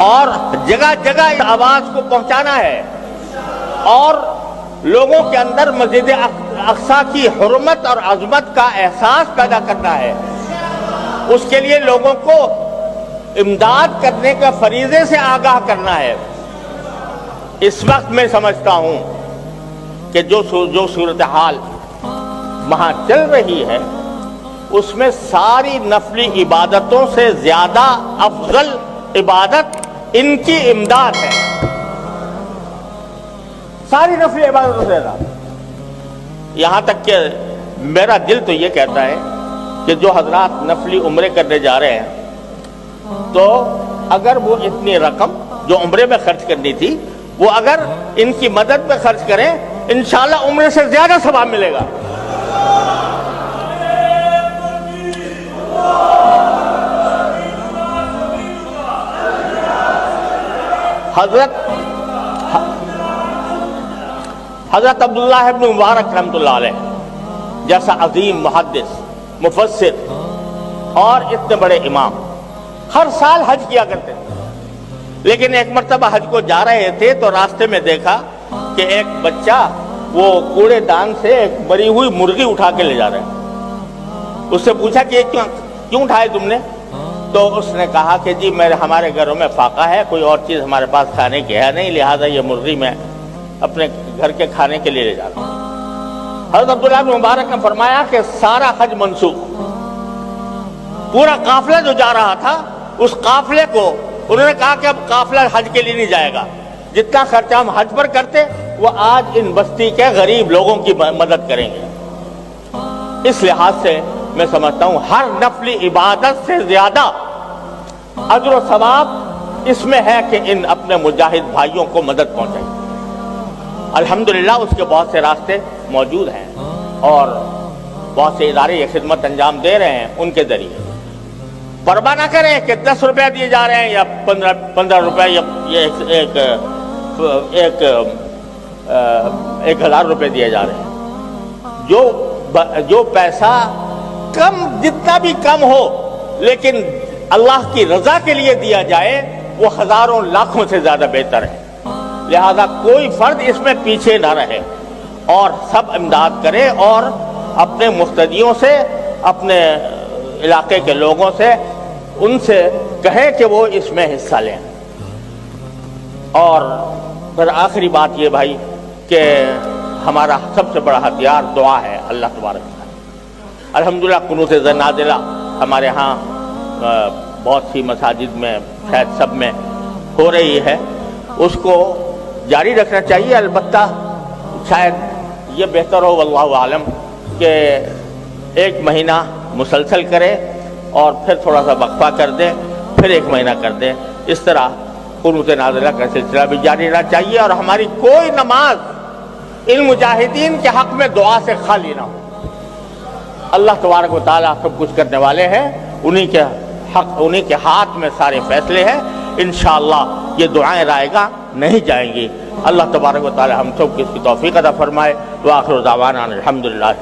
اور جگہ جگہ اس آواز کو پہنچانا ہے اور لوگوں کے اندر مسجد اقصی کی حرمت اور عظمت کا احساس پیدا کرنا ہے۔ اس کے لیے لوگوں کو امداد کرنے کے فریضے سے آگاہ کرنا ہے۔ اس وقت میں سمجھتا ہوں کہ جو صورتحال وہاں چل رہی ہے اس میں ساری نفلی عبادتوں سے زیادہ افضل عبادت ان کی امداد ہے۔ ساری نفلی عبادتوں سے زیادہ، یہاں تک کہ میرا دل تو یہ کہتا ہے کہ جو حضرات نفلی عمرے کرنے جا رہے ہیں تو اگر وہ اتنی رقم جو عمرے میں خرچ کرنی تھی وہ اگر ان کی مدد پہ خرچ کریں انشاءاللہ عمرے سے زیادہ ثواب ملے گا۔ حضرت عبداللہ ابن مبارک رحمۃ اللہ علیہ جیسا عظیم محدث، مفسر اور اتنے بڑے امام ہر سال حج کیا کرتے تھے، لیکن ایک مرتبہ حج کو جا رہے تھے تو راستے میں دیکھا کہ ایک بچہ وہ کوڑے دان سے ایک مری ہوئی مرغی اٹھا کے لے جا رہا ہے۔ اس سے پوچھا کہ کیوں اٹھائے تم نے؟ تو اس نے کہا کہ جی ہمارے گھروں میں فاقہ ہے، کوئی اور چیز ہمارے پاس کھانے کی ہے نہیں، لہٰذا یہ مرغی میں اپنے گھر کے کھانے کے لیے لے جا رہا ہوں۔ حضرت عبداللہ بن مبارک نے فرمایا کہ سارا حج منسوخ، پورا قافلہ جو جا رہا تھا اس قافلے کو انہوں نے کہا کہ اب قافلہ حج کے لیے نہیں جائے گا، جتنا خرچہ ہم حج پر کرتے وہ آج ان بستی کے غریب لوگوں کی مدد کریں گے۔ اس لحاظ سے میں سمجھتا ہوں ہر نفلی عبادت سے زیادہ اجر و ثواب اس میں ہے کہ ان اپنے مجاہد بھائیوں کو مدد پہنچائیں۔ الحمدللہ اس کے بہت سے راستے موجود ہیں اور بہت سے ادارے یہ خدمت انجام دے رہے ہیں، ان کے ذریعے پرواہ نہ کریں کہ 10 روپیہ دیے جا رہے ہیں یا 15 روپے یا 1000 روپے دیے جا رہے ہیں۔ جو پیسہ کم، جتنا بھی کم ہو لیکن اللہ کی رضا کے لیے دیا جائے وہ ہزاروں لاکھوں سے زیادہ بہتر ہے۔ لہذا کوئی فرد اس میں پیچھے نہ رہے اور سب امداد کرے اور اپنے مقتدیوں سے، اپنے علاقے کے لوگوں سے، ان سے کہیں کہ وہ اس میں حصہ لیں۔ اور پھر آخری بات یہ بھائی کہ ہمارا سب سے بڑا ہتھیار دعا ہے اللہ تبارک و تعالی۔ الحمدللہ قنوت نازلہ ہمارے ہاں بہت سی مساجد میں، شاید سب میں ہو رہی ہے، اس کو جاری رکھنا چاہیے۔ البتہ شاید یہ بہتر ہو واللہ عالم کہ 1 مہینہ مسلسل کرے اور پھر تھوڑا سا وقفہ کر دیں، پھر 1 مہینہ کر دیں، اس طرح قنوت نازلہ کا سلسلہ بھی جاری رہنا چاہیے اور ہماری کوئی نماز ان مجاہدین کے حق میں دعا سے خالی نہ ہو۔ اللہ تبارک و تعالیٰ سب کچھ کرنے والے ہیں، انہی کے حق، انہی کے ہاتھ میں سارے فیصلے ہیں۔ انشاءاللہ یہ دعائیں رائگاں نہیں جائیں گی۔ اللہ تبارک و تعالیٰ ہم سب کی اس کی توفیق عطا فرمائے۔ وآخر دعوانا الحمدللہ۔